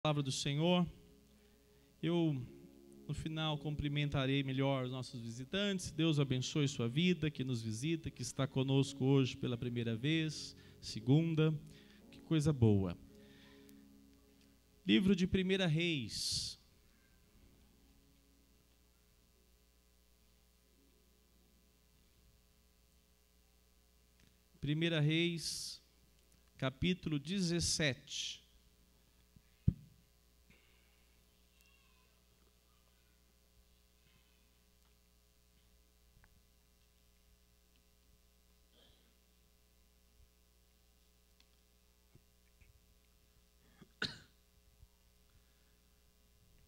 Palavra do Senhor. Eu, no final, cumprimentarei melhor os nossos visitantes. Deus abençoe sua vida, que nos visita, que está conosco hoje pela primeira vez, segunda. Que coisa boa. Livro de 1 Reis. Primeira Reis, capítulo 17.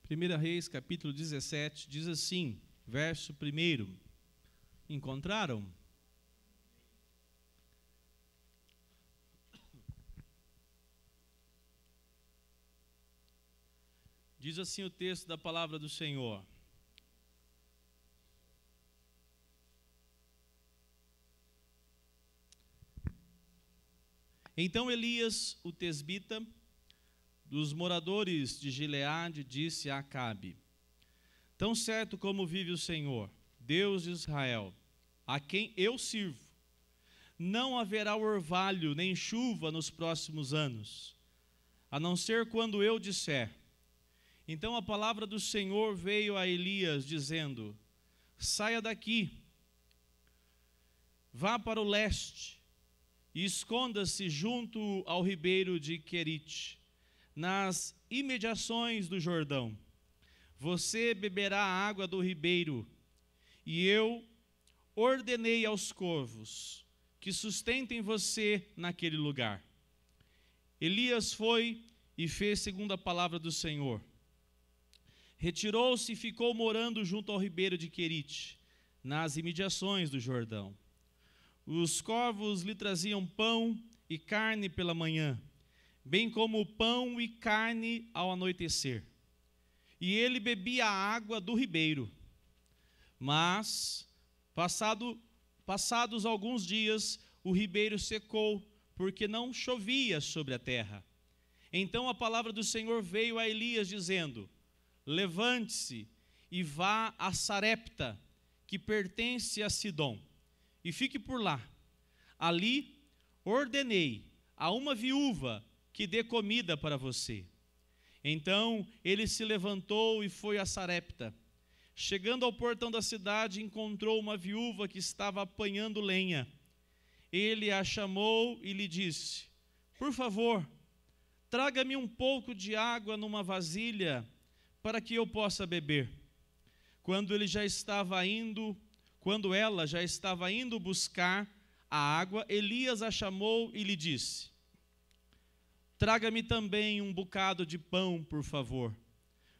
Primeira Reis, capítulo 17, diz assim, verso 1. Encontraram? Diz assim o texto da palavra do Senhor. Então Elias, o tesbita, dos moradores de Gileade, disse a Acabe: Tão certo como vive o Senhor, Deus de Israel, a quem eu sirvo, não haverá orvalho nem chuva nos próximos anos, a não ser quando eu disser. Então a palavra do Senhor veio a Elias, dizendo: Saia daqui, vá para o leste e esconda-se junto ao ribeiro de Querite, nas imediações do Jordão. Você beberá a água do ribeiro, e eu ordenei aos corvos que sustentem você naquele lugar. Elias foi e fez segundo a palavra do Senhor. Retirou-se e ficou morando junto ao ribeiro de Querite, nas imediações do Jordão. Os corvos lhe traziam pão e carne pela manhã, bem como pão e carne ao anoitecer. E ele bebia a água do ribeiro. Mas, passados alguns dias, o ribeiro secou, porque não chovia sobre a terra. Então a palavra do Senhor veio a Elias, dizendo: Levante-se e vá a Sarepta, que pertence a Sidom, e fique por lá. Ali ordenei a uma viúva que dê comida para você. Então ele se levantou e foi a Sarepta. Chegando ao portão da cidade, encontrou uma viúva que estava apanhando lenha. Ele a chamou e lhe disse: Por favor, traga-me um pouco de água numa vasilha para que eu possa beber. Quando ela já estava indo buscar a água, Elias a chamou e lhe disse: Traga-me também um bocado de pão, por favor.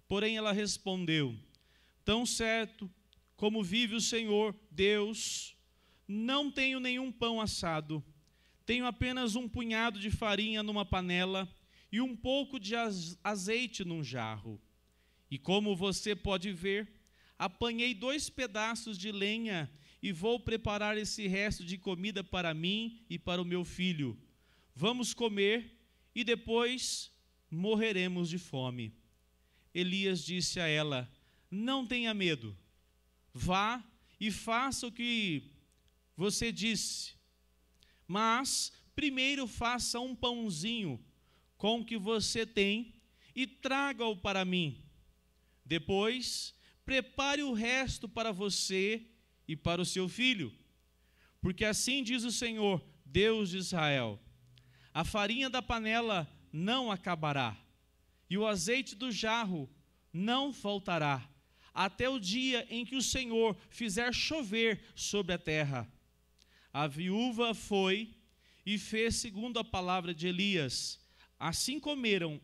Porém ela respondeu: Tão certo como vive o Senhor, Deus, não tenho nenhum pão assado. Tenho apenas um punhado de farinha numa panela e um pouco de azeite num jarro. E como você pode ver, apanhei 2 pedaços de lenha e vou preparar esse resto de comida para mim e para o meu filho. Vamos comer e depois morreremos de fome. Elias disse a ela: Não tenha medo, vá e faça o que você disse, mas primeiro faça um pãozinho com o que você tem e traga-o para mim. Depois, prepare o resto para você e para o seu filho, porque assim diz o Senhor, Deus de Israel: a farinha da panela não acabará, e o azeite do jarro não faltará, até o dia em que o Senhor fizer chover sobre a terra. A viúva foi e fez segundo a palavra de Elias. Assim comeram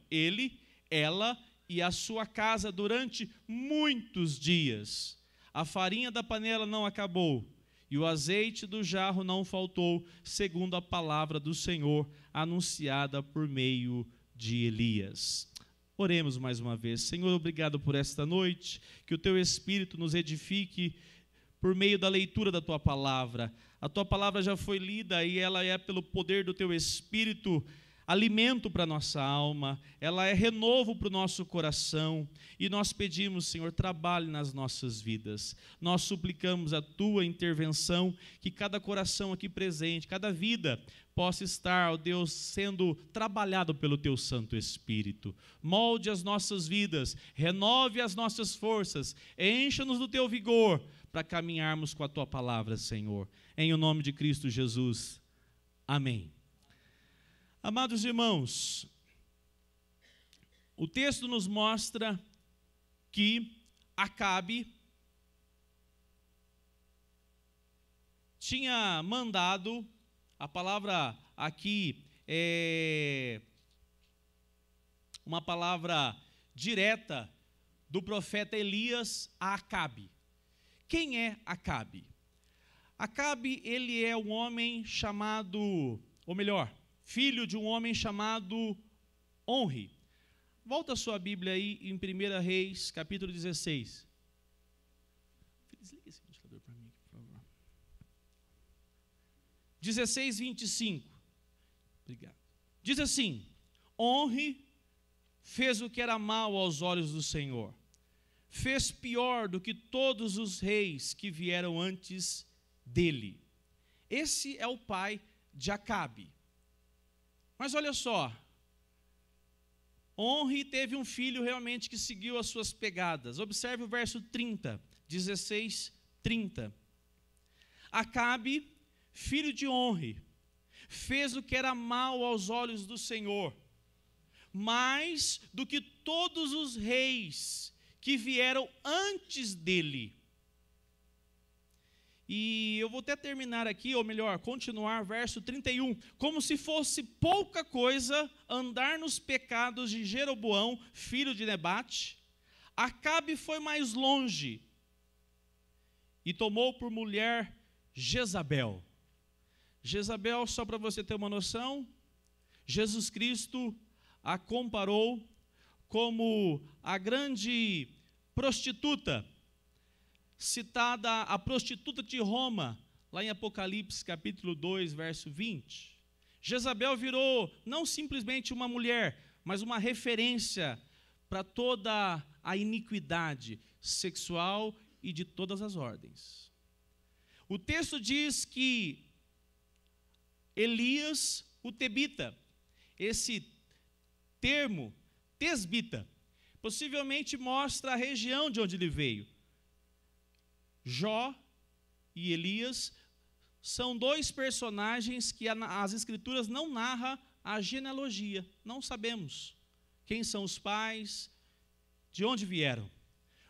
ele, ela e a sua casa durante muitos dias. A farinha da panela não acabou, e o azeite do jarro não faltou, segundo a palavra do Senhor, anunciada por meio de Elias. Oremos mais uma vez. Senhor, obrigado por esta noite, que o Teu Espírito nos edifique por meio da leitura da Tua palavra. A Tua palavra já foi lida e ela é, pelo poder do Teu Espírito, alimento para a nossa alma, ela é renovo para o nosso coração, e nós pedimos, Senhor, trabalhe nas nossas vidas. Nós suplicamos a Tua intervenção, que cada coração aqui presente, cada vida possa estar, ó Deus, sendo trabalhado pelo Teu Santo Espírito. Molde as nossas vidas, renove as nossas forças, encha-nos do Teu vigor, para caminharmos com a Tua palavra, Senhor. Em o nome de Cristo Jesus. Amém. Amados irmãos, o texto nos mostra que Acabe tinha mandado, a palavra aqui é uma palavra direta do profeta Elias a Acabe. Quem é Acabe? Acabe, ele é um homem chamado, ou melhor, filho de um homem chamado Onri. Volta a sua Bíblia aí em 1 Reis, capítulo 16. Desliga esse ventilador para mim, por favor. 16, 25. Obrigado. Diz assim: Onri fez o que era mal aos olhos do Senhor. Fez pior do que todos os reis que vieram antes dele. Esse é o pai de Acabe. Mas olha só, Onri teve um filho realmente que seguiu as suas pegadas. Observe o verso 30, 16, 30. Acabe, filho de Onri, fez o que era mal aos olhos do Senhor, mais do que todos os reis que vieram antes dele. E eu vou até terminar aqui, ou melhor, continuar, verso 31. Como se fosse pouca coisa andar nos pecados de Jeroboão, filho de Nebate, Acabe foi mais longe e tomou por mulher Jezabel. Jezabel, só para você ter uma noção, Jesus Cristo a comparou como a grande prostituta, citada a prostituta de Roma, lá em Apocalipse capítulo 2, verso 20. Jezabel virou não simplesmente uma mulher, mas uma referência para toda a iniquidade sexual e de todas as ordens. O texto diz que Elias, o Tebita, esse termo, tesbita, possivelmente mostra a região de onde ele veio. Jó e Elias são dois personagens que as escrituras não narram a genealogia. Não sabemos quem são os pais, de onde vieram.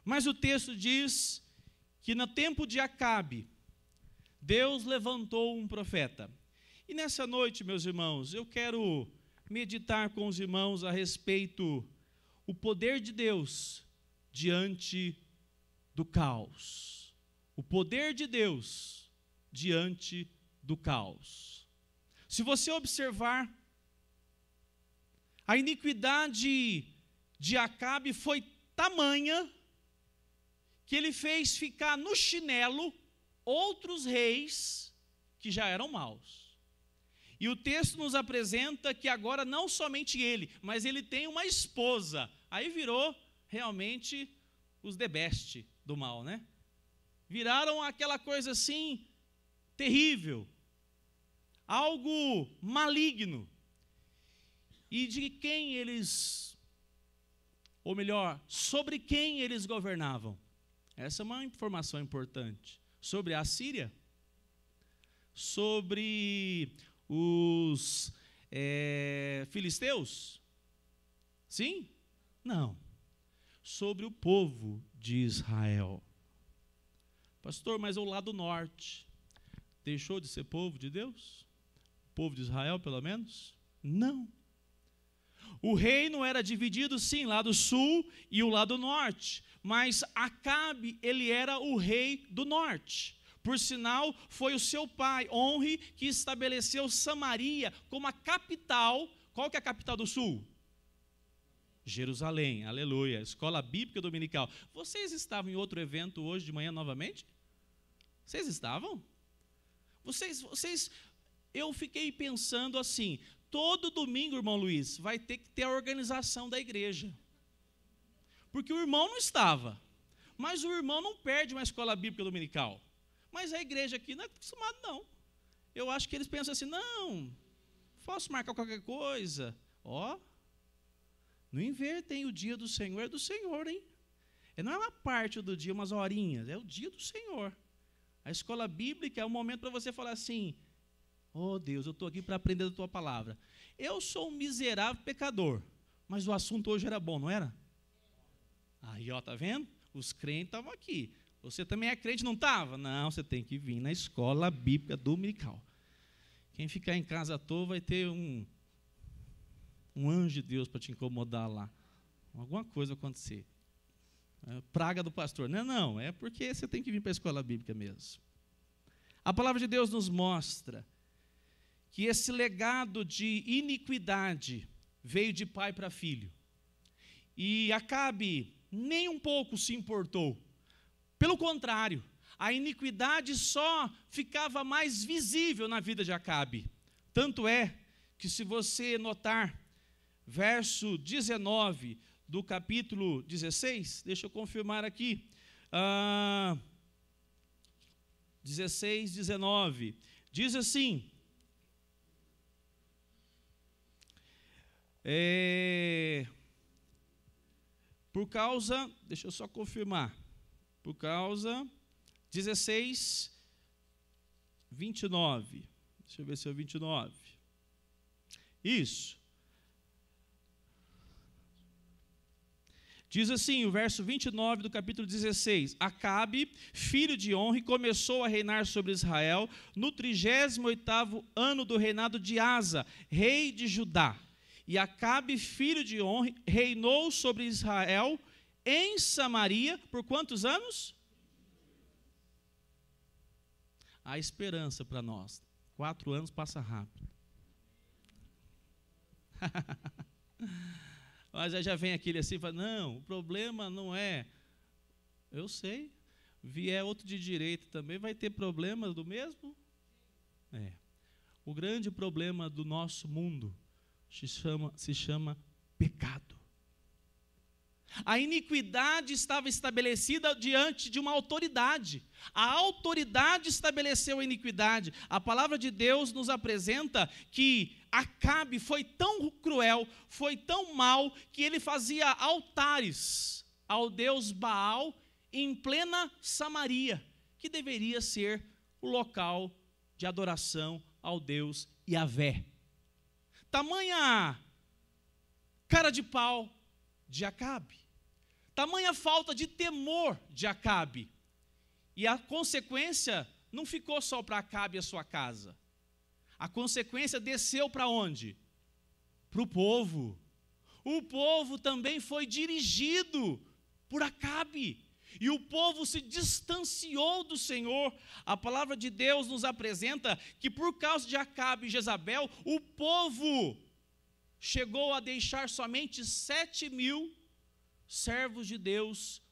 Mas o texto diz que no tempo de Acabe, Deus levantou um profeta. E nessa noite, meus irmãos, eu quero meditar com os irmãos a respeito do poder de Deus diante do caos. O poder de Deus diante do caos. Se você observar, a iniquidade de Acabe foi tamanha que ele fez ficar no chinelo outros reis que já eram maus. E o texto nos apresenta que agora não somente ele, mas ele tem uma esposa. Aí virou realmente os the best do mal, né? Viraram aquela coisa assim, terrível, algo maligno. E de quem eles, ou melhor, sobre quem eles governavam? Essa é uma informação importante. Sobre a Síria? Sobre os filisteus? Sim? Não. Sobre o povo de Israel. Pastor, mas o lado norte deixou de ser povo de Deus? O povo de Israel, pelo menos? Não. O reino era dividido, sim, lado sul e o lado norte. Mas Acabe, ele era o rei do norte. Por sinal, foi o seu pai, Onri, que estabeleceu Samaria como a capital. Qual que é a capital do sul? Jerusalém, aleluia, escola bíblica dominical. Vocês estavam em outro evento hoje de manhã novamente? Vocês estavam? Eu fiquei pensando assim, todo domingo, irmão Luiz, vai ter que ter a organização da igreja. Porque o irmão não estava. Mas o irmão não perde uma escola bíblica dominical. Mas a igreja aqui não é acostumada, não. Eu acho que eles pensam assim, não, posso marcar qualquer coisa. Ó, não invertem, o dia do Senhor é do Senhor, hein? Não é uma parte do dia, umas horinhas, é o dia do Senhor. A escola bíblica é um momento para você falar assim, oh Deus, eu estou aqui para aprender da tua palavra. Eu sou um miserável pecador, mas o assunto hoje era bom, não era? Aí, ó, tá vendo? Os crentes estavam aqui. Você também é crente, não estava? Não, você tem que vir na escola bíblica dominical. Quem ficar em casa à toa vai ter um anjo de Deus para te incomodar lá. Alguma coisa acontecer. Praga do pastor. Não, é porque você tem que vir para a escola bíblica mesmo. A palavra de Deus nos mostra que esse legado de iniquidade veio de pai para filho. E Acabe nem um pouco se importou. Pelo contrário, a iniquidade só ficava mais visível na vida de Acabe. Tanto é que, se você notar, verso 19 do capítulo 16, deixa eu confirmar aqui, 16, 19, diz assim, por causa, deixa eu só confirmar, por causa, 16, 29, deixa eu ver se é o 29, isso. Diz assim, o verso 29 do capítulo 16, Acabe, filho de Onri, começou a reinar sobre Israel no 38º ano do reinado de Asa, rei de Judá. E Acabe, filho de Onri, reinou sobre Israel em Samaria por quantos anos? Há esperança para nós. 4 anos passa rápido. Mas aí já vem aquele assim e fala, não, o problema não é, eu sei, vier outro de direita também, vai ter problema do mesmo? O grande problema do nosso mundo se chama pecado. A iniquidade estava estabelecida diante de uma autoridade. A autoridade estabeleceu a iniquidade. A palavra de Deus nos apresenta que Acabe foi tão cruel, foi tão mau, que ele fazia altares ao deus Baal em plena Samaria, que deveria ser o local de adoração ao deus Yahvé. Tamanha cara de pau de Acabe, tamanha falta de temor de Acabe, e a consequência não ficou só para Acabe e a sua casa, a consequência desceu para onde? Para o povo. O povo também foi dirigido por Acabe, e o povo se distanciou do Senhor. A palavra de Deus nos apresenta que, por causa de Acabe e Jezabel, o povo chegou a deixar somente 7.000 servos de Deus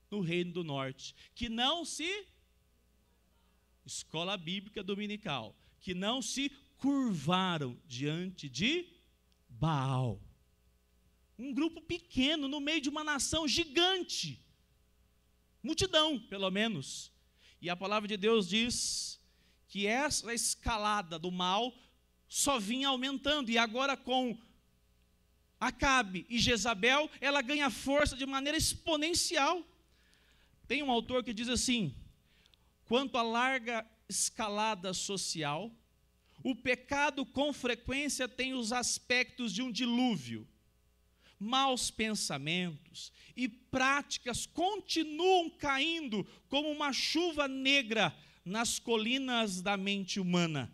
no Reino do Norte, que não se, escola bíblica dominical, que não se curvaram diante de Baal. Um grupo pequeno no meio de uma nação gigante, multidão pelo menos. E a palavra de Deus diz que essa escalada do mal só vinha aumentando, e agora com Acabe e Jezabel, ela ganha força de maneira exponencial. Tem um autor que diz assim, quanto à larga escalada social, o pecado com frequência tem os aspectos de um dilúvio. Maus pensamentos e práticas continuam caindo como uma chuva negra nas colinas da mente humana.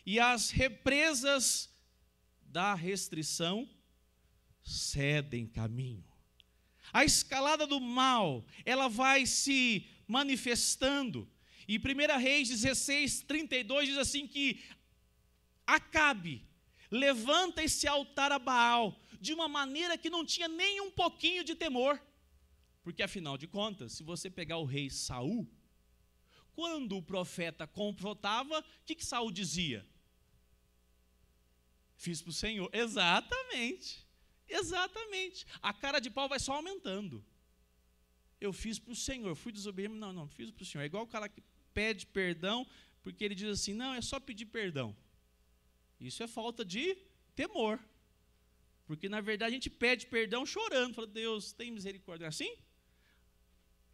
E as represas da restrição cedem caminho. A escalada do mal, ela vai se manifestando. E 1 Reis 16, 32 diz assim que Acabe levanta esse altar a Baal de uma maneira que não tinha nem um pouquinho de temor. Porque afinal de contas, se você pegar o rei Saul, quando o profeta confrontava, o que Saul dizia? Fiz para o Senhor. Exatamente. Exatamente. A cara de pau vai só aumentando. Eu fiz para o Senhor, fui desobediente, não, fiz para o Senhor. É igual o cara que pede perdão, porque ele diz assim, não, é só pedir perdão. Isso é falta de temor. Porque, na verdade, a gente pede perdão chorando, fala, Deus, tem misericórdia. É assim?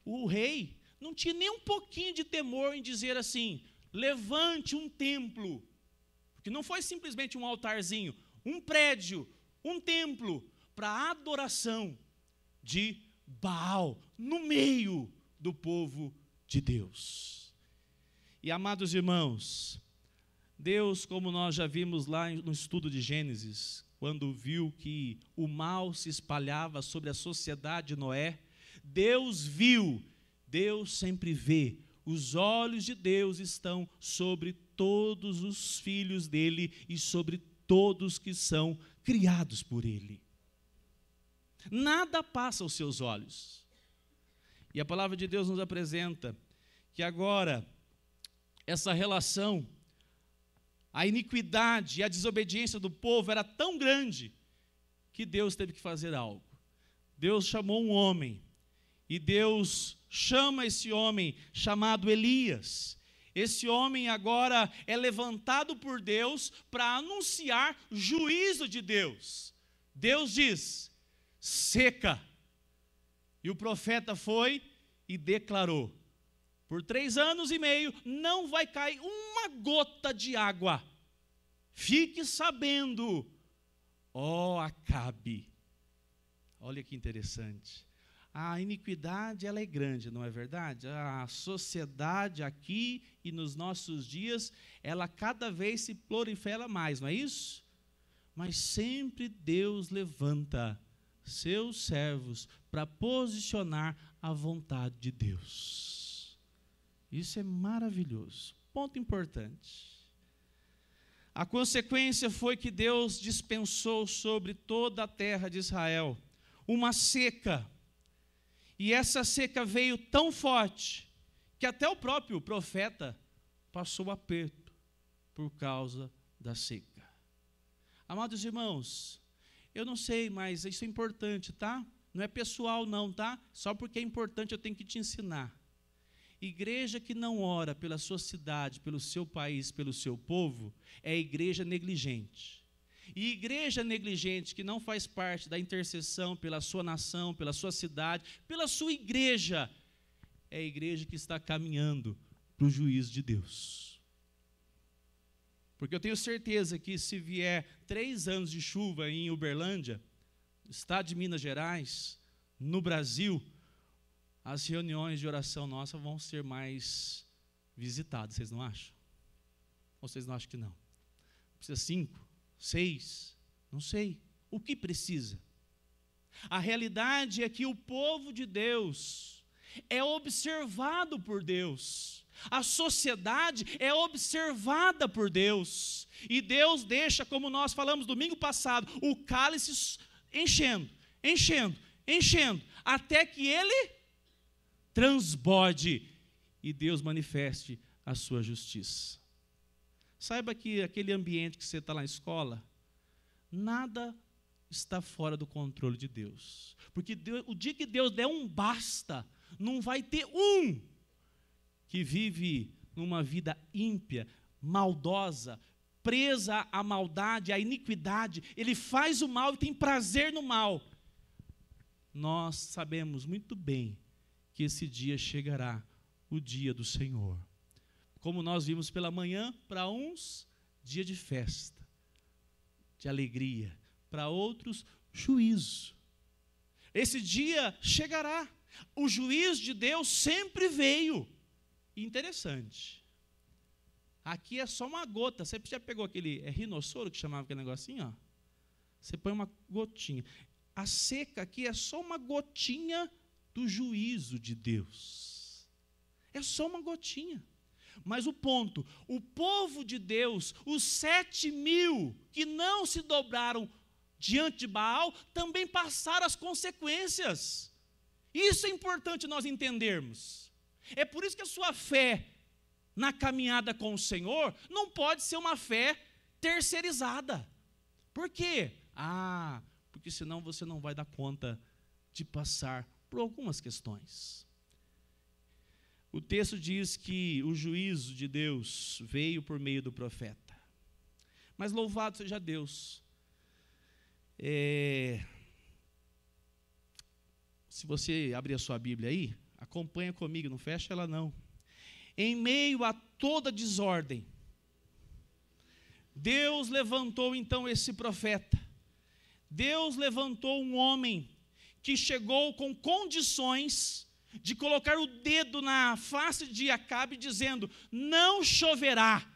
O rei não tinha nem um pouquinho de temor em dizer assim, levante um templo. Porque não foi simplesmente um altarzinho, um prédio, um templo, para adoração de Baal, no meio do povo de Deus. E, amados irmãos, Deus, como nós já vimos lá no estudo de Gênesis, quando viu que o mal se espalhava sobre a sociedade de Noé, Deus viu, Deus sempre vê, os olhos de Deus estão sobre todos os filhos dele e sobre todos que são criados por ele. Nada passa aos seus olhos. E a palavra de Deus nos apresenta que agora essa relação, a iniquidade e a desobediência do povo era tão grande que Deus teve que fazer algo. Deus chamou um homem e Deus chama esse homem chamado Elias. Esse homem agora é levantado por Deus para anunciar juízo de Deus. Deus diz, seca. E o profeta foi e declarou, por 3 anos e meio não vai cair uma gota de água. Fique sabendo, ó Acabe. Olha que interessante. A iniquidade, ela é grande, não é verdade? A sociedade aqui e nos nossos dias, ela cada vez se prolifera mais, não é isso? Mas sempre Deus levanta seus servos para posicionar a vontade de Deus. Isso é maravilhoso. Ponto importante. A consequência foi que Deus dispensou sobre toda a terra de Israel uma seca. E essa seca veio tão forte que até o próprio profeta passou aperto por causa da seca. Amados irmãos, eu não sei, mas isso é importante, tá? Não é pessoal não, tá? Só porque é importante eu tenho que te ensinar. Igreja que não ora pela sua cidade, pelo seu país, pelo seu povo, é igreja negligente. E igreja negligente que não faz parte da intercessão pela sua nação, pela sua cidade, pela sua igreja, é a igreja que está caminhando para o juízo de Deus. Porque eu tenho certeza que se vier 3 anos de chuva em Uberlândia, estado de Minas Gerais, no Brasil, as reuniões de oração nossa vão ser mais visitadas, vocês não acham? Ou vocês não acham que não? Precisa 5, 6, não sei. O que precisa? A realidade é que o povo de Deus é observado por Deus. A sociedade é observada por Deus. E Deus deixa, como nós falamos domingo passado, o cálice enchendo, enchendo, enchendo, até que ele transborde e Deus manifeste a sua justiça. Saiba que aquele ambiente que você está lá na escola, nada está fora do controle de Deus. Porque Deus, o dia que Deus der um basta, não vai ter um que vive numa vida ímpia, maldosa, presa à maldade, à iniquidade. Ele faz o mal e tem prazer no mal. Nós sabemos muito bem que esse dia chegará, o dia do Senhor. Como nós vimos pela manhã, para uns, dia de festa, de alegria, para outros, juízo. Esse dia chegará. O juízo de Deus sempre veio. Interessante. Aqui é só uma gota. Você já pegou aquele rinossoro que chamava aquele negocinho? Ó? Você põe uma gotinha. A seca aqui é só uma gotinha do juízo de Deus. É só uma gotinha. Mas o ponto, o povo de Deus, os 7.000 que não se dobraram diante de Baal, também passaram as consequências. Isso é importante nós entendermos. É por isso que a sua fé na caminhada com o Senhor não pode ser uma fé terceirizada. Por quê? Porque senão você não vai dar conta de passar por algumas questões. O texto diz que o juízo de Deus veio por meio do profeta. Mas louvado seja Deus. Se você abrir a sua Bíblia aí, acompanha comigo, não fecha ela não. Em meio a toda desordem, Deus levantou então esse profeta. Deus levantou um homem que chegou com condições de colocar o dedo na face de Acabe, dizendo: não choverá.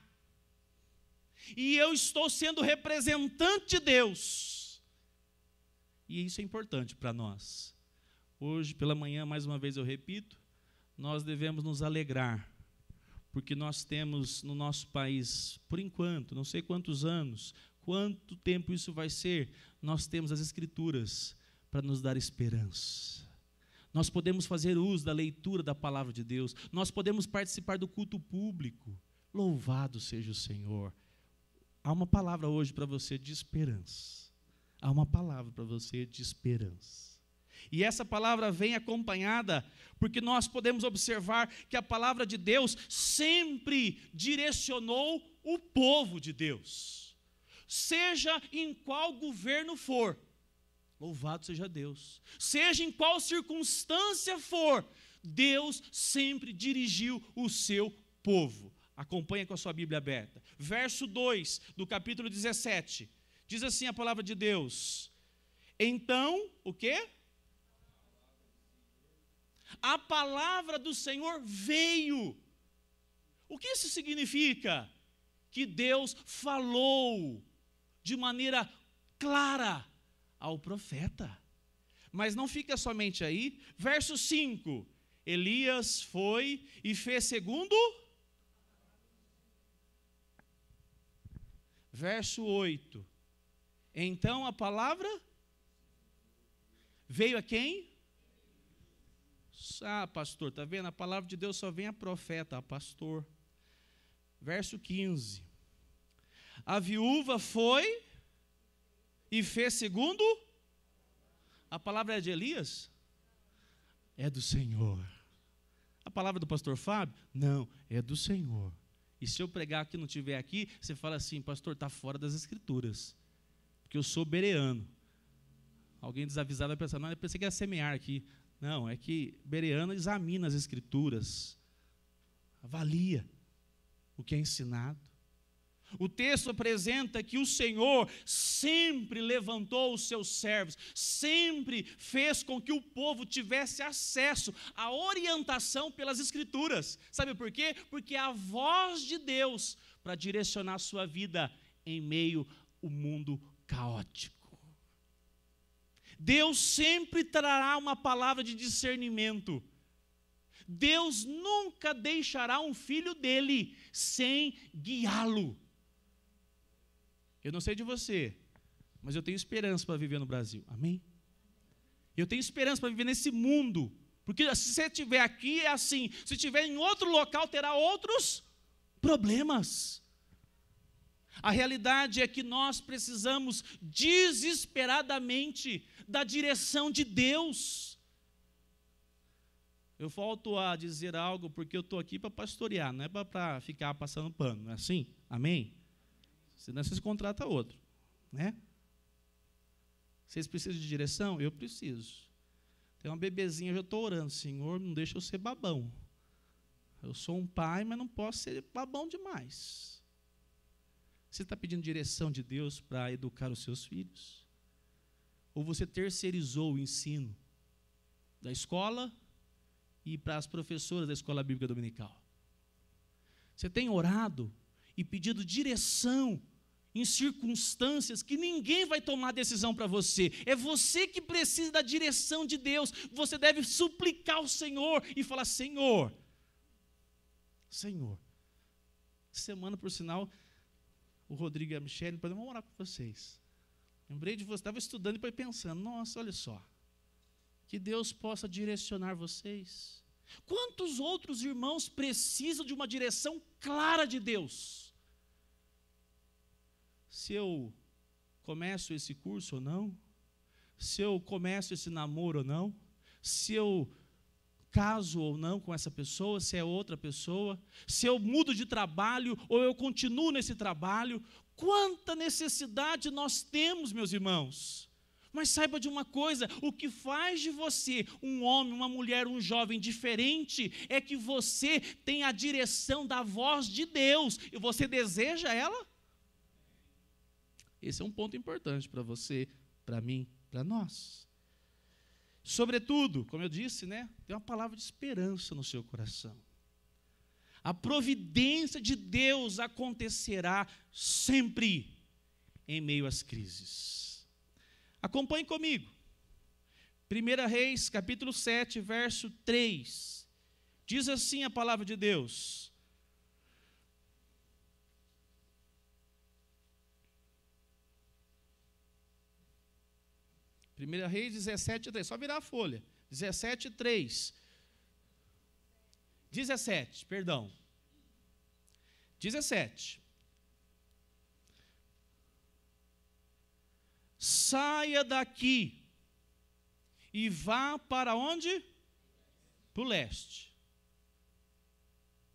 E eu estou sendo representante de Deus. E isso é importante para nós. Hoje, pela manhã, mais uma vez eu repito, nós devemos nos alegrar, porque nós temos no nosso país, por enquanto, não sei quantos anos, quanto tempo isso vai ser, nós temos as Escrituras para nos dar esperança. Nós podemos fazer uso da leitura da palavra de Deus, nós podemos participar do culto público. Louvado seja o Senhor. Há uma palavra hoje para você de esperança. Há uma palavra para você de esperança. E essa palavra vem acompanhada, porque nós podemos observar que a palavra de Deus sempre direcionou o povo de Deus. Seja em qual governo for, louvado seja Deus. Seja em qual circunstância for, Deus sempre dirigiu o seu povo. Acompanha com a sua Bíblia aberta. Verso 2 do capítulo 17. Diz assim a palavra de Deus. Então, o quê? A palavra do Senhor veio. O que isso significa? Que Deus falou de maneira clara ao profeta. Mas não fica somente aí. Verso 5. Elias foi e fez segundo. Verso 8. Então a palavra veio a quem? Pastor, está vendo? A palavra de Deus só vem a profeta, a pastor. Verso 15. A viúva foi e fez segundo. A palavra é de Elias? É do Senhor. A palavra do pastor Fábio? Não, é do Senhor. E se eu pregar que não estiver aqui, você fala assim: pastor, está fora das Escrituras, porque eu sou bereano. Alguém desavisado vai pensar: não, eu pensei que ia semear aqui. Não, é que bereano examina as Escrituras, avalia o que é ensinado. O texto apresenta que o Senhor sempre levantou os seus servos, sempre fez com que o povo tivesse acesso à orientação pelas Escrituras. Sabe por quê? Porque é a voz de Deus para direcionar a sua vida em meio ao mundo caótico. Deus sempre trará uma palavra de discernimento. Deus nunca deixará um filho dele sem guiá-lo. Eu não sei de você, mas eu tenho esperança para viver no Brasil, amém? Eu tenho esperança para viver nesse mundo, porque se você estiver aqui é assim, se estiver em outro local terá outros problemas. A realidade é que nós precisamos desesperadamente da direção de Deus. Eu volto a dizer algo porque eu estou aqui para pastorear, não é para ficar passando pano, não é assim? Amém? Senão vocês contratam outro, né? Vocês precisam de direção? Eu preciso. Tem uma bebezinha, eu já estou orando: Senhor, não deixa eu ser babão. Eu sou um pai, mas não posso ser babão demais. Você está pedindo direção de Deus para educar os seus filhos? Ou você terceirizou o ensino da escola e para as professoras da escola bíblica dominical? Você tem orado e pedido direção em circunstâncias que ninguém vai tomar decisão para você. É você que precisa da direção de Deus. Você deve suplicar ao Senhor e falar: Senhor, semana, por sinal, o Rodrigo e a Michelle, vamos orar com vocês. Lembrei de você, estava estudando e depois pensando: nossa, olha só, que Deus possa direcionar vocês. Quantos outros irmãos precisam de uma direção clara de Deus? Se eu começo esse curso ou não, se eu começo esse namoro ou não, se eu caso ou não com essa pessoa, se é outra pessoa, se eu mudo de trabalho ou eu continuo nesse trabalho. Quanta necessidade nós temos, meus irmãos. Mas saiba de uma coisa, o que faz de você um homem, uma mulher, um jovem diferente, é que você tem a direção da voz de Deus, e você deseja ela? Esse é um ponto importante para você, para mim, para nós. Sobretudo, como eu disse, né, tem uma palavra de esperança no seu coração. A providência de Deus acontecerá sempre em meio às crises. Acompanhe comigo. 1 Reis, capítulo 7, verso 3. Diz assim a palavra de Deus: Primeira Reis 17:3, só virar a folha. 17:3. 17, perdão. 17. Saia daqui e vá para onde? Para o leste.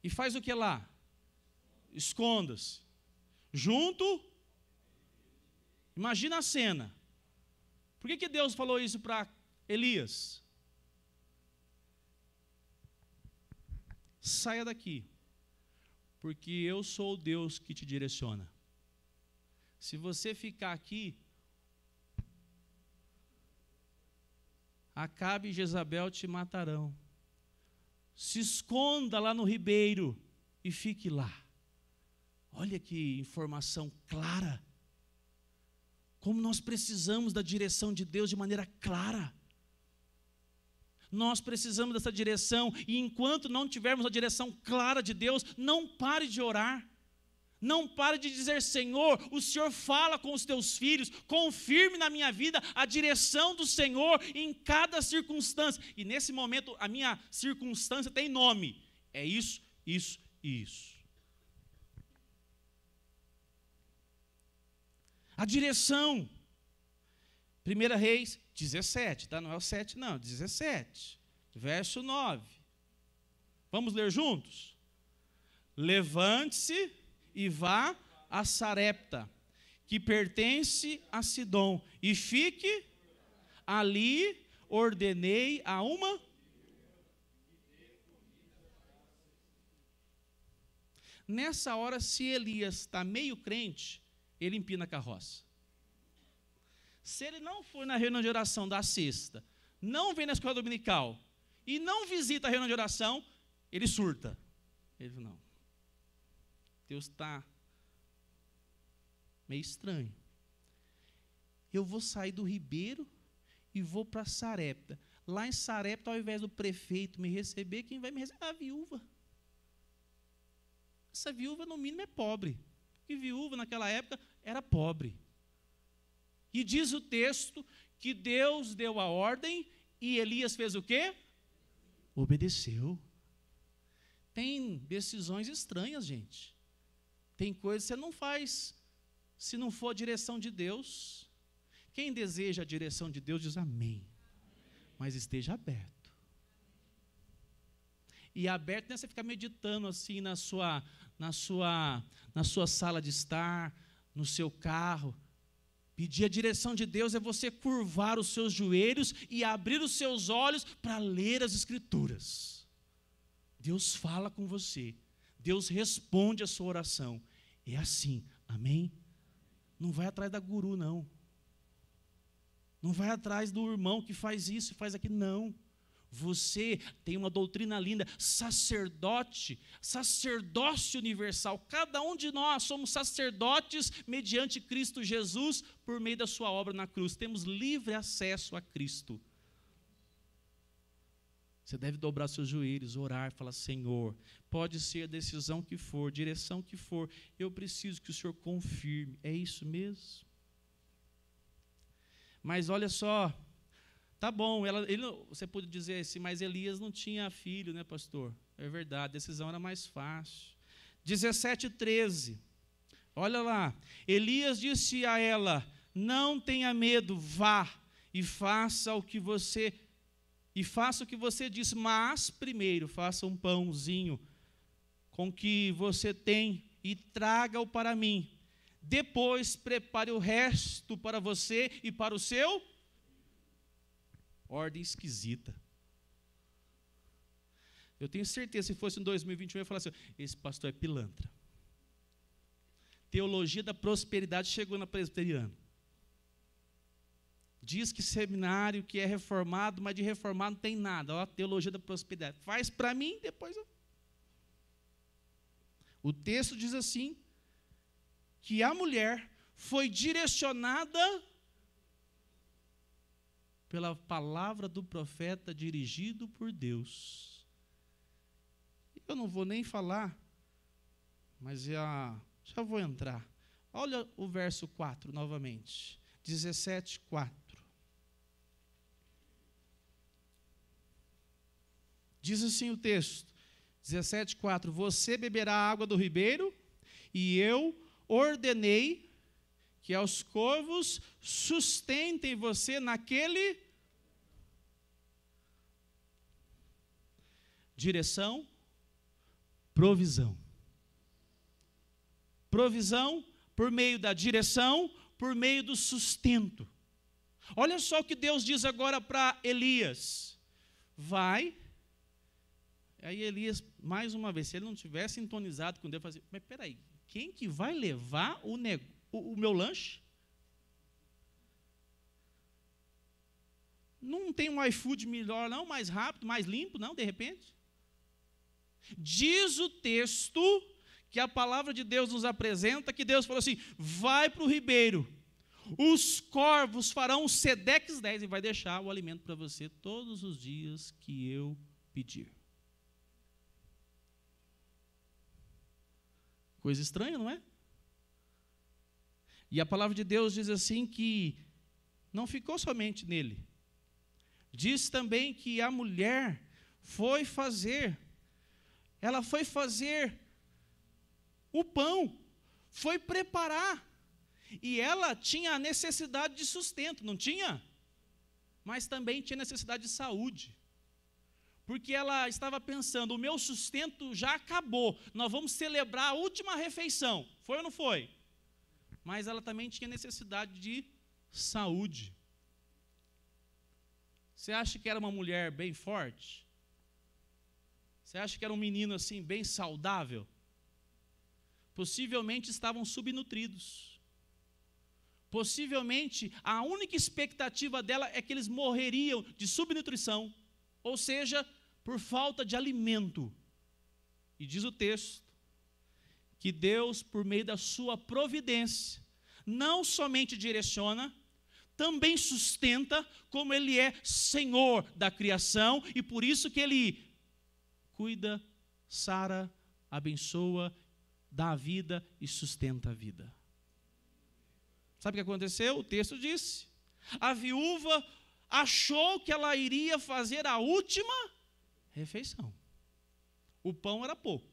E faz o que lá? Esconda-se. Junto. Imagina a cena. Por que Deus falou isso para Elias? Saia daqui, porque eu sou o Deus que te direciona. Se você ficar aqui, Acabe e Jezabel te matarão. Se esconda lá no ribeiro e fique lá. Olha que informação clara. Como nós precisamos da direção de Deus de maneira clara. Nós precisamos dessa direção, e enquanto não tivermos a direção clara de Deus, não pare de orar. Não pare de dizer: Senhor, o Senhor fala com os teus filhos, confirme na minha vida a direção do Senhor em cada circunstância. E nesse momento a minha circunstância tem nome. É isso, isso e isso. A direção. 1 Reis 17, tá? Não é o 7 não, 17, verso 9. Vamos ler juntos? Levante-se e vá a Sarepta, que pertence a Sidom, e fique ali, ordenei a uma. Nessa hora, se Elias está meio crente, ele empina a carroça. Se ele não for na reunião de oração da sexta, não vem na escola dominical e não visita a reunião de oração, ele surta. Ele fala: não, Deus está meio estranho. Eu vou sair do ribeiro e vou para Sarepta. Lá em Sarepta, ao invés do prefeito me receber, quem vai me receber é a viúva. Essa viúva, no mínimo, é pobre. Porque viúva, naquela época, era pobre. E diz o texto que Deus deu a ordem e Elias fez o quê? Obedeceu. Tem decisões estranhas, gente. Tem coisas que você não faz se não for a direção de Deus. Quem deseja a direção de Deus diz amém. Mas esteja aberto. E aberto não é você ficar meditando assim na sua sala de estar, no seu carro. Pedir a direção de Deus é você curvar os seus joelhos e abrir os seus olhos para ler as Escrituras. Deus fala com você. Deus responde a sua oração. É assim, amém? Não vai atrás da guru, não. Não vai atrás do irmão que faz isso e faz aquilo, não. Você tem uma doutrina linda, sacerdócio universal. Cada um de nós somos sacerdotes mediante Cristo Jesus por meio da sua obra na cruz. Temos livre acesso a Cristo. Você deve dobrar seus joelhos, orar, falar: Senhor, pode ser a decisão que for, direção que for, eu preciso que o Senhor confirme. É isso mesmo? Mas olha só, tá bom, você pode dizer assim, mas Elias não tinha filho, né, pastor? É verdade, a decisão era mais fácil. 17:13, olha lá. Elias disse a ela: Não tenha medo, vá e faça o que você disse, mas primeiro faça um pãozinho com o que você tem e traga-o para mim. Depois prepare o resto para você e para o seu. Ordem esquisita. Eu tenho certeza, se fosse em 2021, eu ia falar assim: esse pastor é pilantra. Teologia da prosperidade chegou na presbiteriana. Diz que seminário que é reformado, mas de reformado não tem nada. Ó, teologia da prosperidade. Faz para mim, depois eu... O texto diz assim, que a mulher foi direcionada pela palavra do profeta dirigido por Deus. Eu não vou nem falar, mas já vou entrar. Olha o verso 4 novamente. 17:4. Diz assim o texto, 17:4, você beberá a água do ribeiro, e eu ordenei que aos corvos sustentem você naquele... Direção, provisão. Provisão por meio da direção, por meio do sustento. Olha só o que Deus diz agora para Elias. Vai. Aí Elias, mais uma vez, se ele não tivesse sintonizado com Deus, fazia, mas peraí, quem que vai levar o meu lanche? Não tem um iFood melhor não, mais rápido, mais limpo não, de repente? Diz o texto que a palavra de Deus nos apresenta, que Deus falou assim, vai para o ribeiro, os corvos farão os sedeques 10 e vai deixar o alimento para você todos os dias que eu pedir. Coisa estranha, não é? E a palavra de Deus diz assim que não ficou somente nele. Diz também que a mulher ela foi fazer o pão, foi preparar. E ela tinha a necessidade de sustento, não tinha? Mas também tinha necessidade de saúde. Porque ela estava pensando, o meu sustento já acabou, nós vamos celebrar a última refeição. Foi ou não foi? Mas ela também tinha necessidade de saúde. Você acha que era uma mulher bem forte? Você acha que era um menino assim, bem saudável? Possivelmente estavam subnutridos. Possivelmente, a única expectativa dela é que eles morreriam de subnutrição, ou seja, por falta de alimento. E diz o texto, que Deus, por meio da sua providência, não somente direciona, também sustenta, como Ele é Senhor da criação, e por isso que Ele cuida, sara, abençoa, dá a vida e sustenta a vida. Sabe o que aconteceu? O texto disse, a viúva achou que ela iria fazer a última refeição. O pão era pouco,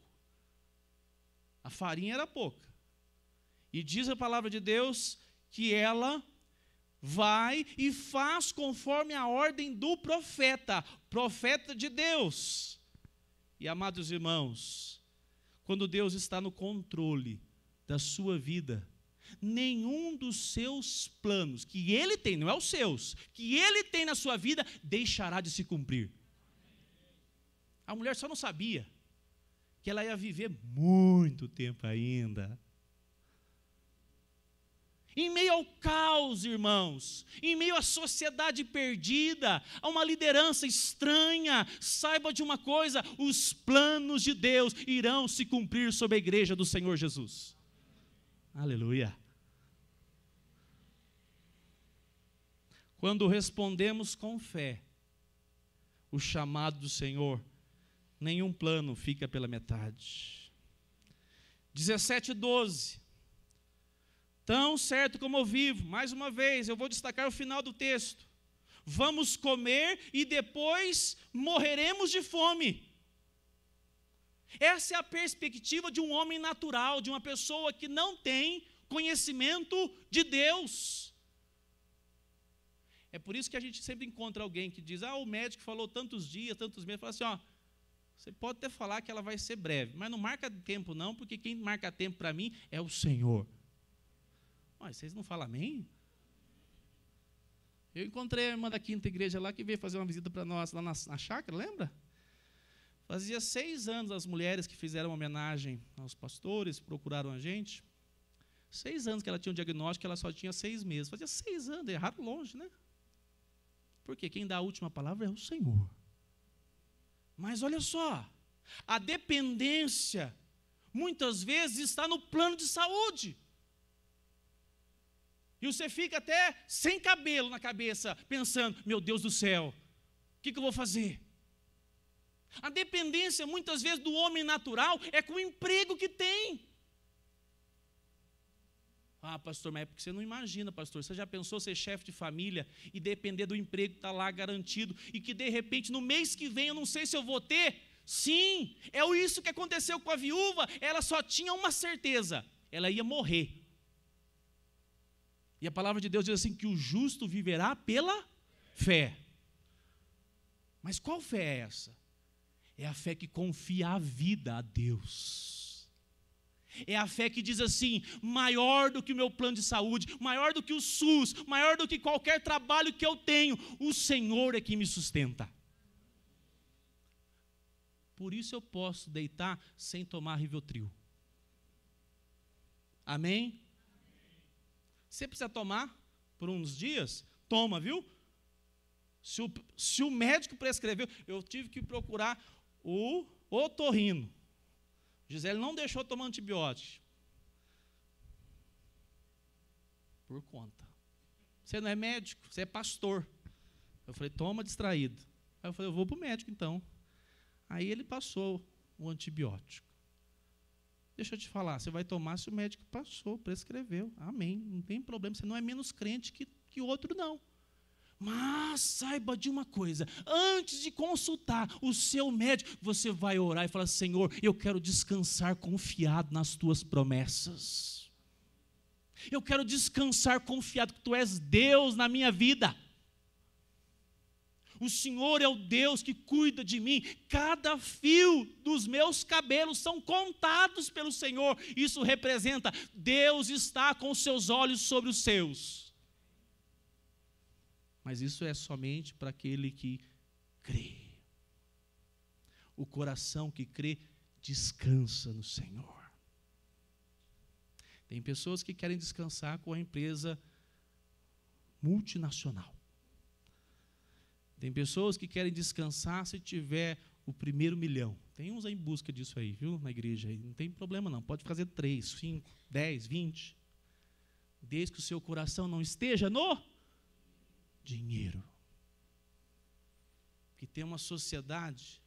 a farinha era pouca. E diz a palavra de Deus que ela vai e faz conforme a ordem do profeta de Deus. E amados irmãos, quando Deus está no controle da sua vida, nenhum dos seus planos, que Ele tem, não é os seus, que Ele tem na sua vida, deixará de se cumprir. A mulher só não sabia que ela ia viver muito tempo ainda. Em meio ao caos, irmãos, em meio à sociedade perdida, a uma liderança estranha, saiba de uma coisa, os planos de Deus irão se cumprir sobre a igreja do Senhor Jesus. Aleluia. Quando respondemos com fé o chamado do Senhor, nenhum plano fica pela metade. 17:12. Tão certo como eu vivo, mais uma vez, eu vou destacar o final do texto. Vamos comer e depois morreremos de fome. Essa é a perspectiva de um homem natural, de uma pessoa que não tem conhecimento de Deus. É por isso que a gente sempre encontra alguém que diz, o médico falou tantos dias, tantos meses, fala assim, você pode até falar que ela vai ser breve, mas não marca tempo não, porque quem marca tempo para mim é o Senhor. Vocês não falam amém? Eu encontrei a irmã da quinta igreja lá, que veio fazer uma visita para nós, lá na chácara, lembra? Fazia 6 anos as mulheres que fizeram uma homenagem aos pastores, procuraram a gente. 6 anos que ela tinha um diagnóstico, ela só tinha 6 meses. Fazia 6 anos, errado longe, né? Porque quem dá a última palavra é o Senhor. Mas olha só, a dependência, muitas vezes, está no plano de saúde. E você fica até sem cabelo na cabeça, pensando, meu Deus do céu, o que eu vou fazer? A dependência, muitas vezes, do homem natural é com o emprego que tem. Pastor, mas é porque você não imagina, pastor. Você já pensou ser chefe de família e depender do emprego que está lá garantido e que, de repente, no mês que vem, eu não sei se eu vou ter? Sim, é isso que aconteceu com a viúva. Ela só tinha uma certeza, ela ia morrer. E a palavra de Deus diz assim, que o justo viverá pela fé. Mas qual fé é essa? É a fé que confia a vida a Deus. É a fé que diz assim, maior do que o meu plano de saúde, maior do que o SUS, maior do que qualquer trabalho que eu tenho, o Senhor é quem me sustenta. Por isso eu posso deitar sem tomar Rivotril. Amém? Você precisa tomar por uns dias? Toma, viu? Se o médico prescreveu, eu tive que procurar o otorrino. Gisele não deixou tomar antibiótico. Por conta. Você não é médico, você é pastor. Eu falei, toma distraído. Aí eu falei, eu vou para o médico então. Aí ele passou o antibiótico. Deixa eu te falar, você vai tomar se o médico passou, prescreveu. Amém, não tem problema, você não é menos crente que outro não. Mas saiba de uma coisa, antes de consultar o seu médico, você vai orar e falar, Senhor, eu quero descansar confiado nas tuas promessas. Eu quero descansar confiado que tu és Deus na minha vida. O Senhor é o Deus que cuida de mim. Cada fio dos meus cabelos são contados pelo Senhor. Isso representa, Deus está com os seus olhos sobre os seus. Mas isso é somente para aquele que crê. O coração que crê descansa no Senhor. Tem pessoas que querem descansar com a empresa multinacional. Tem pessoas que querem descansar se tiver o primeiro milhão. Tem uns aí em busca disso aí, viu, na igreja. Não tem problema não, pode fazer 3, 5, 10, 20. Desde que o seu coração não esteja no dinheiro. Que tem uma sociedade,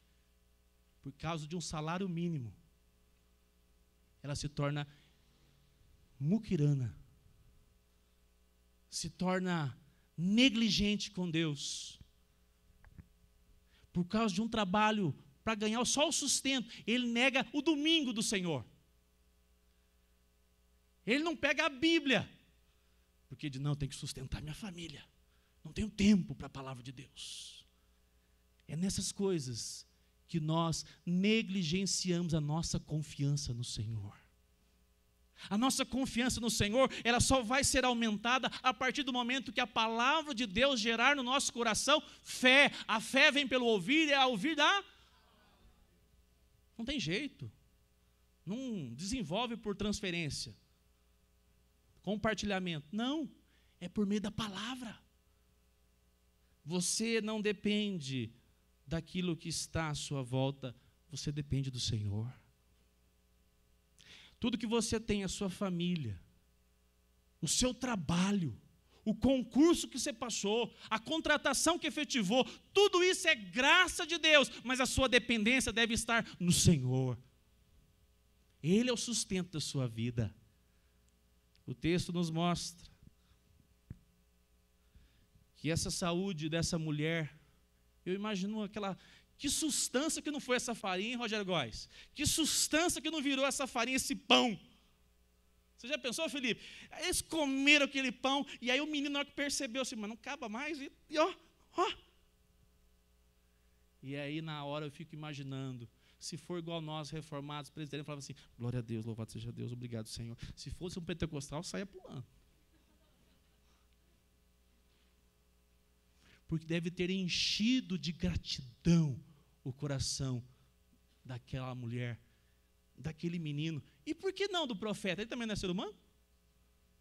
por causa de um salário mínimo, ela se torna muquirana, se torna negligente com Deus. Por causa de um trabalho para ganhar só o sustento, ele nega o domingo do Senhor. Ele não pega a Bíblia, porque diz, não, tem que sustentar minha família. Não tenho tempo para a palavra de Deus. É nessas coisas que nós negligenciamos a nossa confiança no Senhor. A nossa confiança no Senhor, ela só vai ser aumentada a partir do momento que a palavra de Deus gerar no nosso coração fé. A fé vem pelo ouvir, e a ouvir da... Não tem jeito. Não desenvolve por transferência, compartilhamento. Não, é por meio da palavra. Você não depende daquilo que está à sua volta, você depende do Senhor. Tudo que você tem, a sua família, o seu trabalho, o concurso que você passou, a contratação que efetivou, tudo isso é graça de Deus, mas a sua dependência deve estar no Senhor. Ele é o sustento da sua vida. O texto nos mostra que essa saúde dessa mulher, eu imagino aquela, que sustância que não foi essa farinha, hein, Rogério Góes? Que sustância que não virou essa farinha, esse pão? Você já pensou, Felipe? Eles comeram aquele pão, e aí o menino, na hora que percebeu assim, mas não acaba mais, e ó. E aí, na hora, eu fico imaginando, se for igual nós, reformados, presbiterianos, falava assim, glória a Deus, louvado seja Deus, obrigado, Senhor. Se fosse um pentecostal, saia pulando. Porque deve ter enchido de gratidão o coração daquela mulher, daquele menino. E por que não do profeta? Ele também não é ser humano?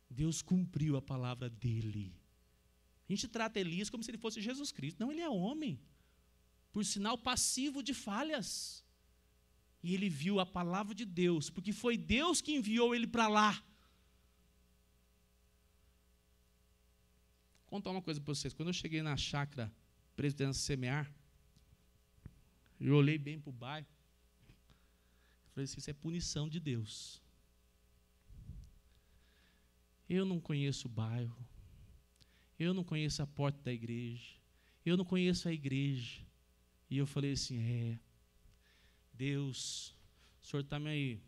Deus cumpriu a palavra dele. A gente trata Elias como se ele fosse Jesus Cristo. Não, ele é homem. Por sinal passivo de falhas. E ele viu a palavra de Deus, porque foi Deus que enviou ele para lá. Vou contar uma coisa para vocês. Quando eu cheguei na chácara Presbiteriana Semear, eu olhei bem para o bairro. Falei assim, isso é punição de Deus. Eu não conheço o bairro. Eu não conheço a porta da igreja. Eu não conheço a igreja. E eu falei assim, Deus, o Senhor está me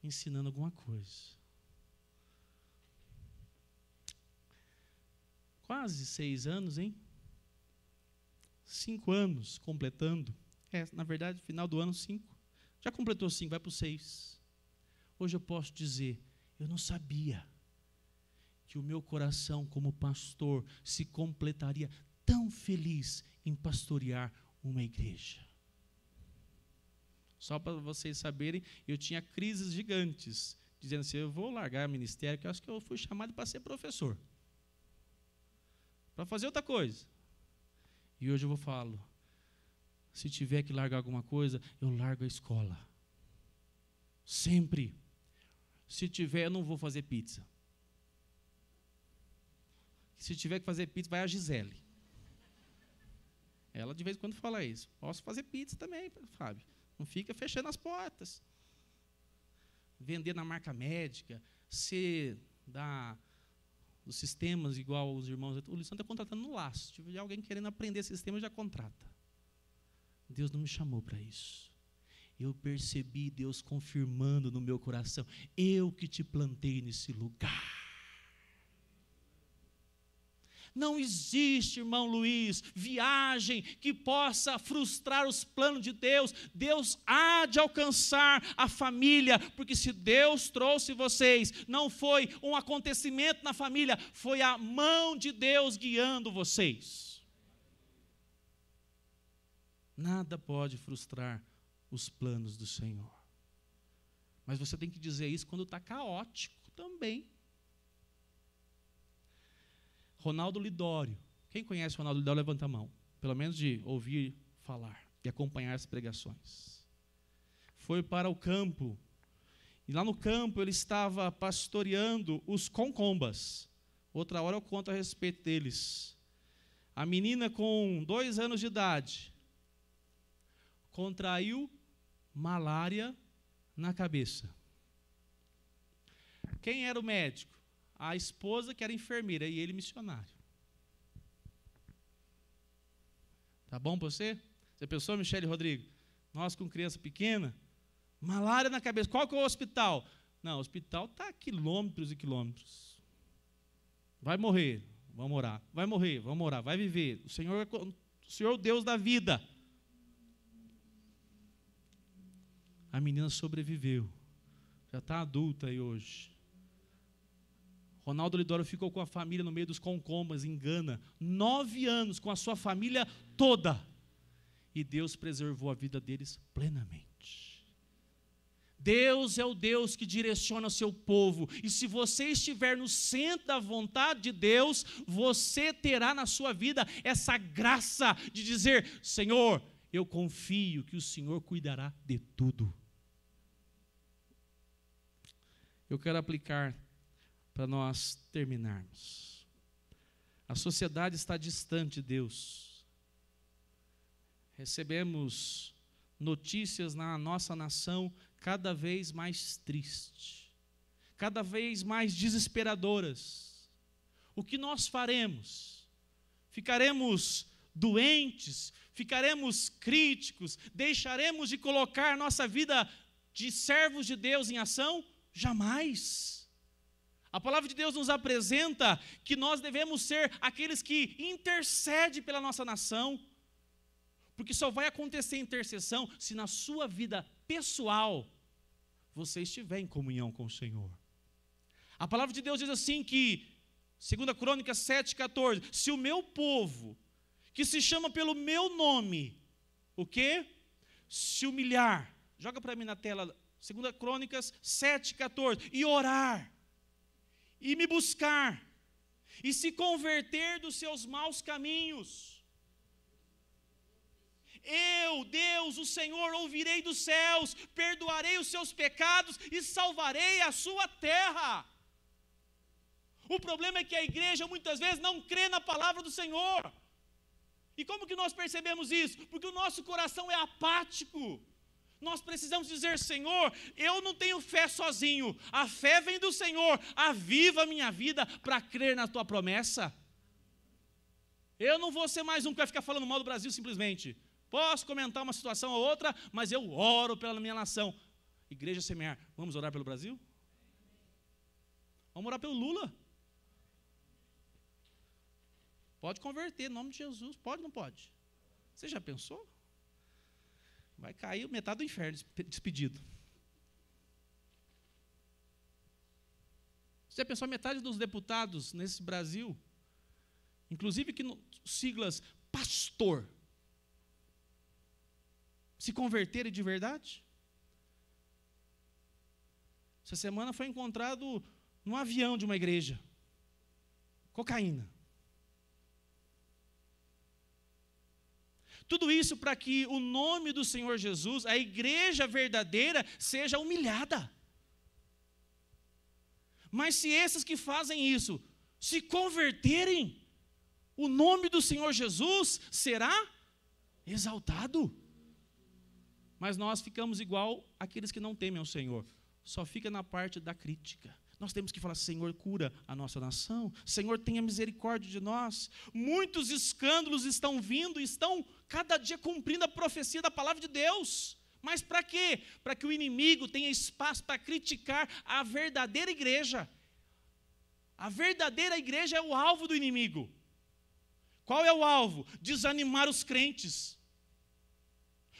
ensinando alguma coisa. Quase 6 anos, hein? 5 anos completando. Na verdade, final do ano 5. Já completou 5, vai para o 6. Hoje eu posso dizer, eu não sabia que o meu coração como pastor se completaria tão feliz em pastorear uma igreja. Só para vocês saberem, eu tinha crises gigantes, dizendo assim, eu vou largar o ministério, que eu acho que eu fui chamado para ser professor. Para fazer outra coisa. E hoje eu falo, se tiver que largar alguma coisa, eu largo a escola. Sempre. Se tiver, eu não vou fazer pizza. Se tiver que fazer pizza, vai a Gisele. Ela de vez em quando fala isso. Posso fazer pizza também, Fábio. Não fica fechando as portas. Vender na marca médica, ser dos sistemas igual os irmãos. O Luciano está contratando no laço. Se tiver alguém querendo aprender sistema, já contrata. Deus não me chamou para isso. Eu percebi Deus confirmando no meu coração, eu que te plantei nesse lugar. Não existe, irmão Luiz, viagem que possa frustrar os planos de Deus. Deus há de alcançar a família, porque se Deus trouxe vocês, não foi um acontecimento na família, foi a mão de Deus guiando vocês. Nada pode frustrar os planos do Senhor. Mas você tem que dizer isso quando está caótico também. Ronaldo Lidório. Quem conhece Ronaldo Lidório, levanta a mão. Pelo menos de ouvir falar e acompanhar as pregações. Foi para o campo. E lá no campo ele estava pastoreando os concombas. Outra hora eu conto a respeito deles. A menina com 2 anos de idade contraiu malária na cabeça. Quem era o médico? A esposa, que era enfermeira, e ele missionário. Tá bom para você? Você pensou, Michele Rodrigo? Nós com criança pequena, malária na cabeça. Qual que é o hospital? Não, o hospital está a quilômetros e quilômetros. Vai morrer, vamos orar. Vai morrer, vamos orar. Vai viver. O Senhor é o Deus da vida. A menina sobreviveu. Já está adulta aí hoje. Ronaldo Lidório ficou com a família no meio dos concombas, em Gana, 9 anos, com a sua família toda. E Deus preservou a vida deles plenamente. Deus é o Deus que direciona o seu povo. E se você estiver no centro da vontade de Deus, você terá na sua vida essa graça de dizer, Senhor, eu confio que o Senhor cuidará de tudo. Eu quero aplicar para nós terminarmos. A sociedade está distante de Deus. Recebemos notícias na nossa nação cada vez mais tristes, cada vez mais desesperadoras. O que nós faremos? Ficaremos doentes? Ficaremos críticos? Deixaremos de colocar nossa vida de servos de Deus em ação? Jamais. A palavra de Deus nos apresenta que nós devemos ser aqueles que intercedem pela nossa nação, porque só vai acontecer intercessão se na sua vida pessoal você estiver em comunhão com o Senhor. A palavra de Deus diz assim que, 2 Crônicas 7,14, se o meu povo, que se chama pelo meu nome, o quê? Se humilhar, joga para mim na tela, 2 Crônicas 7,14, e orar, e me buscar, e se converter dos seus maus caminhos, eu, Deus, o Senhor, ouvirei dos céus, perdoarei os seus pecados e salvarei a sua terra. O problema é que a igreja muitas vezes não crê na palavra do Senhor. E como que nós percebemos isso? Porque o nosso coração é apático. Nós precisamos dizer: Senhor, eu não tenho fé sozinho, a fé vem do Senhor, aviva a minha vida para crer na tua promessa. Eu não vou ser mais um que vai ficar falando mal do Brasil simplesmente. Posso comentar uma situação ou outra, mas eu oro pela minha nação. Igreja Semear, vamos orar pelo Brasil? Vamos orar pelo Lula. Pode converter, em nome de Jesus. Pode ou não pode? Você já pensou? Vai cair metade do inferno despedido. Você já pensou metade dos deputados nesse Brasil, inclusive que siglas pastor, se converterem de verdade? Essa semana foi encontrado num avião de uma igreja cocaína. Tudo isso para que o nome do Senhor Jesus, a igreja verdadeira, seja humilhada. Mas se esses que fazem isso se converterem, o nome do Senhor Jesus será exaltado. Mas nós ficamos igual àqueles que não temem ao Senhor. Só fica na parte da crítica. Nós temos que falar: Senhor, cura a nossa nação. Senhor, tenha misericórdia de nós. Muitos escândalos estão vindo, estão cada dia cumprindo a profecia da palavra de Deus. Mas para quê? Para que o inimigo tenha espaço para criticar a verdadeira igreja. A verdadeira igreja é o alvo do inimigo. Qual é o alvo? Desanimar os crentes.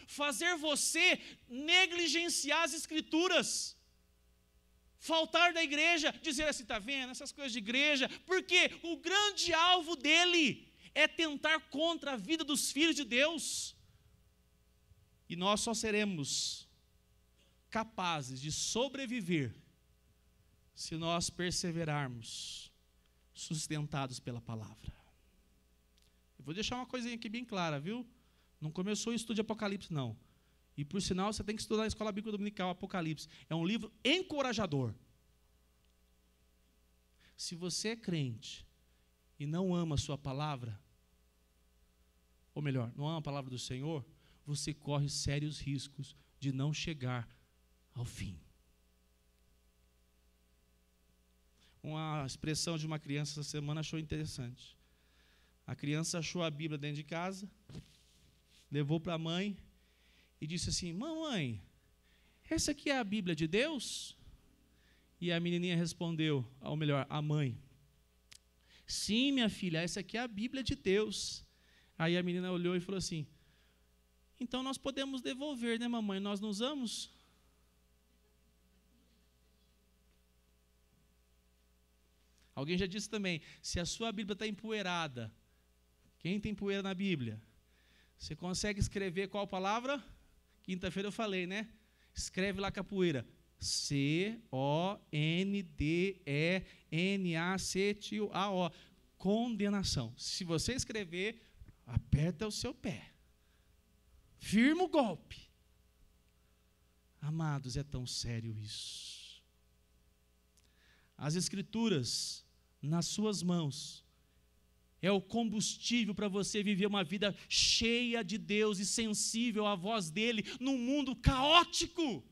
Fazer você negligenciar as escrituras. Faltar da igreja, dizer assim: está vendo, essas coisas de igreja, porque o grande alvo dele é tentar contra a vida dos filhos de Deus. E nós só seremos capazes de sobreviver se nós perseverarmos, sustentados pela palavra. Eu vou deixar uma coisinha aqui bem clara, viu? Não começou o estudo de Apocalipse, não. E, por sinal, você tem que estudar na Escola Bíblica Dominical, Apocalipse. É um livro encorajador. Se você é crente e não ama a sua palavra, ou melhor, não ama a palavra do Senhor, você corre sérios riscos de não chegar ao fim. Uma expressão de uma criança essa semana achou interessante. A criança achou a Bíblia dentro de casa, levou para a mãe e disse assim: mamãe, essa aqui é a Bíblia de Deus? E a menininha respondeu, ou melhor, a mãe: sim, minha filha, essa aqui é a Bíblia de Deus. Aí a menina olhou e falou assim: então nós podemos devolver, né, mamãe? Nós não usamos? Alguém já disse também: se a sua Bíblia está empoeirada, quem tem poeira na Bíblia? Você consegue escrever qual palavra? Quinta-feira eu falei, né? Escreve lá com a poeira: C-O-N-D-E-N-A-C-T-A-O. Condenação. Se você escrever, aperta o seu pé. Firma o golpe. Amados, é tão sério isso. As Escrituras nas suas mãos é o combustível para você viver uma vida cheia de Deus e sensível à voz dele num mundo caótico.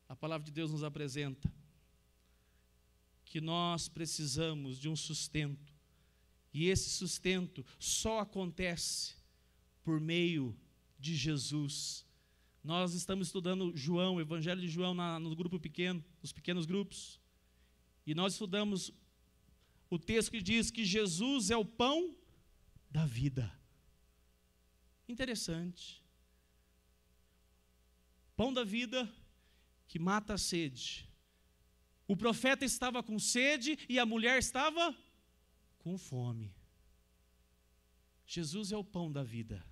A palavra de Deus nos apresenta que nós precisamos de um sustento, e esse sustento só acontece por meio de Jesus. Nós estamos estudando João, o Evangelho de João no grupo pequeno, nos pequenos grupos. E nós estudamos o texto que diz que Jesus é o pão da vida. Interessante. Pão da vida que mata a sede. O profeta estava com sede e a mulher estava com fome. Jesus é o pão da vida.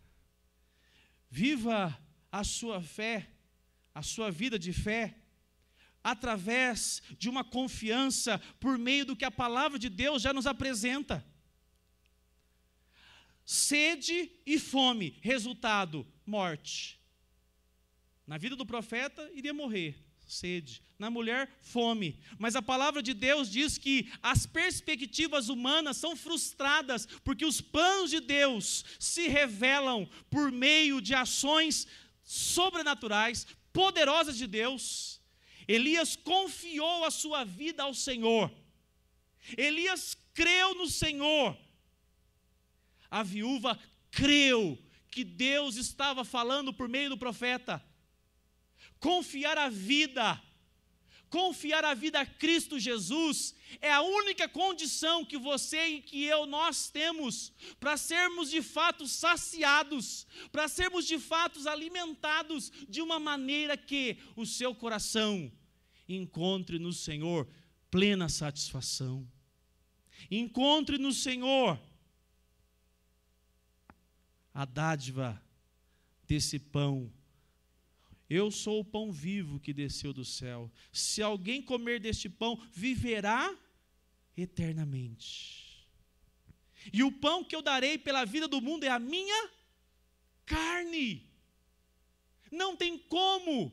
Viva a sua fé, a sua vida de fé, através de uma confiança por meio do que a palavra de Deus já nos apresenta. Sede e fome, resultado, morte. Na vida do profeta, iria morrer, sede. Na mulher, fome. Mas a palavra de Deus diz que as perspectivas humanas são frustradas, porque os planos de Deus se revelam por meio de ações sobrenaturais, poderosas de Deus. Elias confiou a sua vida ao Senhor. Elias creu no Senhor. A viúva creu que Deus estava falando por meio do profeta. Confiar a vida a Cristo Jesus é a única condição que você e que eu, nós temos para sermos de fato saciados, para sermos de fato alimentados de uma maneira que o seu coração encontre no Senhor plena satisfação. Encontre no Senhor a dádiva desse pão. Eu sou o pão vivo que desceu do céu. Se alguém comer deste pão, viverá eternamente. E o pão que eu darei pela vida do mundo é a minha carne. Não tem como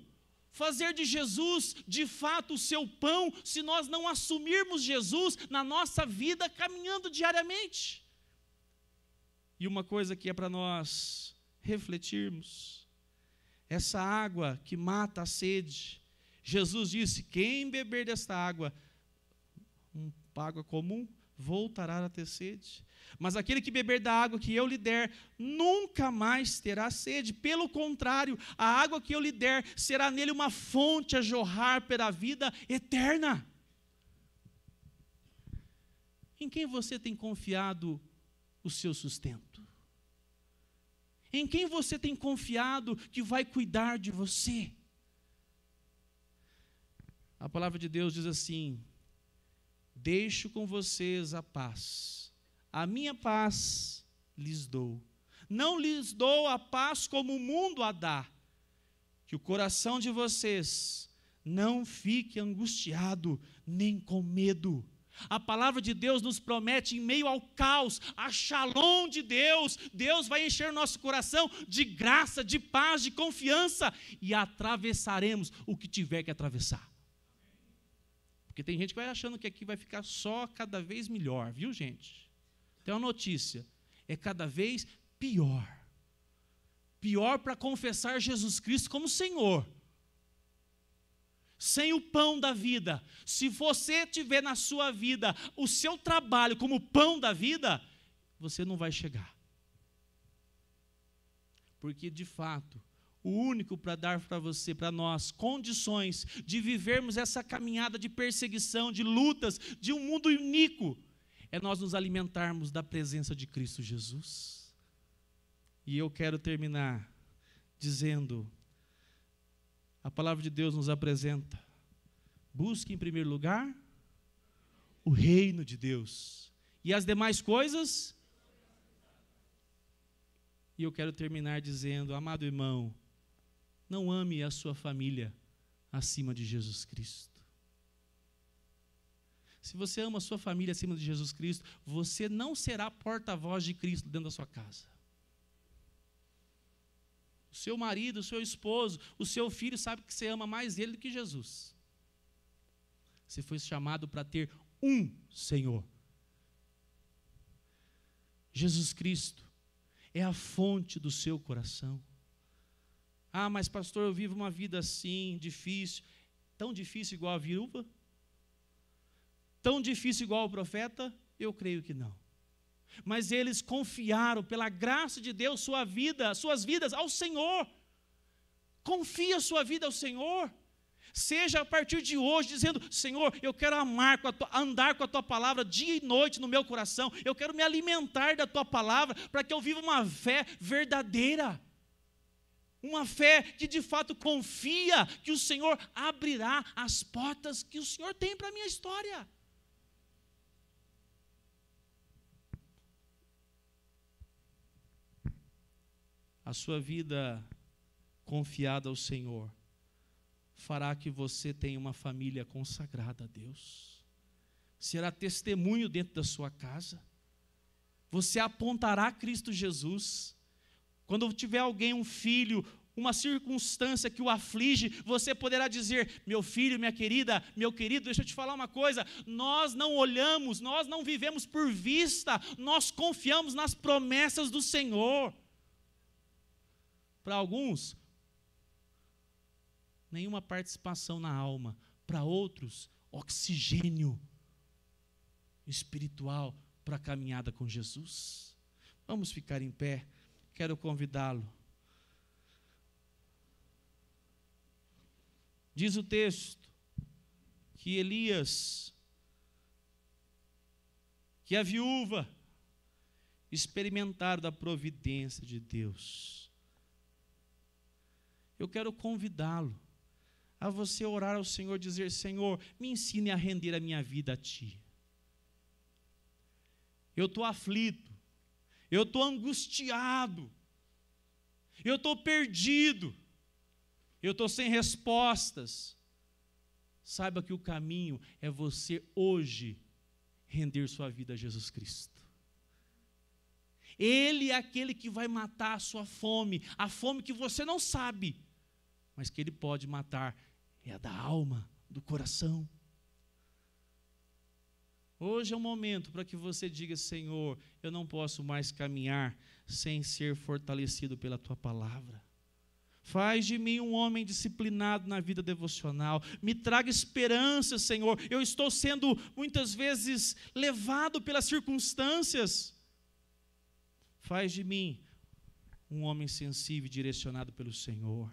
fazer de Jesus, de fato, o seu pão, se nós não assumirmos Jesus na nossa vida, caminhando diariamente. E uma coisa que é para nós refletirmos, essa água que mata a sede, Jesus disse, quem beber desta água, água comum, voltará a ter sede. Mas aquele que beber da água que eu lhe der, nunca mais terá sede. Pelo contrário, a água que eu lhe der, será nele uma fonte a jorrar pela vida eterna. Em quem você tem confiado o seu sustento? Em quem você tem confiado que vai cuidar de você? A palavra de Deus diz assim, deixo com vocês a paz, a minha paz lhes dou. Não lhes dou a paz como o mundo a dá, que o coração de vocês não fique angustiado, nem com medo. A palavra de Deus nos promete, em meio ao caos, a shalom de Deus, Deus vai encher o nosso coração de graça, de paz, de confiança, e atravessaremos o que tiver que atravessar. Porque tem gente que vai achando que aqui vai ficar só cada vez melhor, viu, gente? Tem uma notícia, é cada vez pior. Pior para confessar Jesus Cristo como Senhor. Sem o pão da vida, se você tiver na sua vida o seu trabalho como pão da vida, você não vai chegar. Porque, de fato, o único para dar para você, para nós, condições de vivermos essa caminhada de perseguição, de lutas, de um mundo iníquo, é nós nos alimentarmos da presença de Cristo Jesus. E eu quero terminar dizendo, a palavra de Deus nos apresenta, busque em primeiro lugar o reino de Deus, e as demais coisas. E eu quero terminar dizendo, amado irmão, não ame a sua família acima de Jesus Cristo. Se você ama a sua família acima de Jesus Cristo, você não será porta-voz de Cristo dentro da sua casa. O seu marido, o seu esposo, o seu filho sabe que você ama mais ele do que Jesus. Você foi chamado para ter um Senhor. Jesus Cristo é a fonte do seu coração. Ah, mas pastor, eu vivo uma vida assim, difícil. Tão difícil igual a viúva? Tão difícil igual o profeta? Eu creio que não. Mas eles confiaram pela graça de Deus suas vidas ao Senhor. Confia a sua vida ao Senhor. Seja a partir de hoje dizendo: Senhor, eu quero andar com a Tua palavra dia e noite no meu coração. Eu quero me alimentar da Tua palavra para que eu viva uma fé verdadeira. Uma fé que de fato confia que o Senhor abrirá as portas que o Senhor tem para a minha história. A sua vida confiada ao Senhor fará que você tenha uma família consagrada a Deus. Será testemunho dentro da sua casa. Você apontará Cristo Jesus. Quando tiver alguém, um filho, uma circunstância que o aflige, você poderá dizer: meu filho, minha querida, meu querido, deixa eu te falar uma coisa, nós não olhamos, nós não vivemos por vista, nós confiamos nas promessas do Senhor. Para alguns, nenhuma participação na alma. Para outros, oxigênio espiritual para a caminhada com Jesus. Vamos ficar em pé. Quero convidá-lo. Diz o texto que Elias, que a viúva, experimentaram da providência de Deus. Eu quero convidá-lo a você orar ao Senhor, dizer: Senhor, me ensine a render a minha vida a Ti. Eu estou aflito, eu estou angustiado, eu estou perdido, eu estou sem respostas. Saiba que o caminho é você hoje render sua vida a Jesus Cristo. Ele é aquele que vai matar a sua fome, a fome que você não sabe, mas que Ele pode matar, é a da alma, do coração. Hoje é o momento para que você diga: Senhor, eu não posso mais caminhar sem ser fortalecido pela Tua palavra. Faz de mim um homem disciplinado na vida devocional. Me traga esperança, Senhor. Eu estou sendo muitas vezes levado pelas circunstâncias. Faz de mim um homem sensível e direcionado pelo Senhor.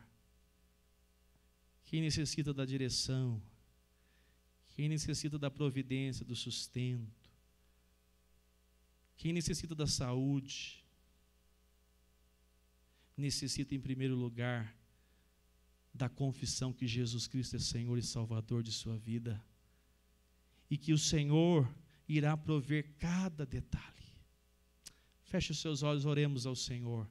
Quem necessita da direção, quem necessita da providência, do sustento, quem necessita da saúde, necessita em primeiro lugar da confissão que Jesus Cristo é Senhor e Salvador de sua vida, e que o Senhor irá prover cada detalhe. Feche os seus olhos, oremos ao Senhor.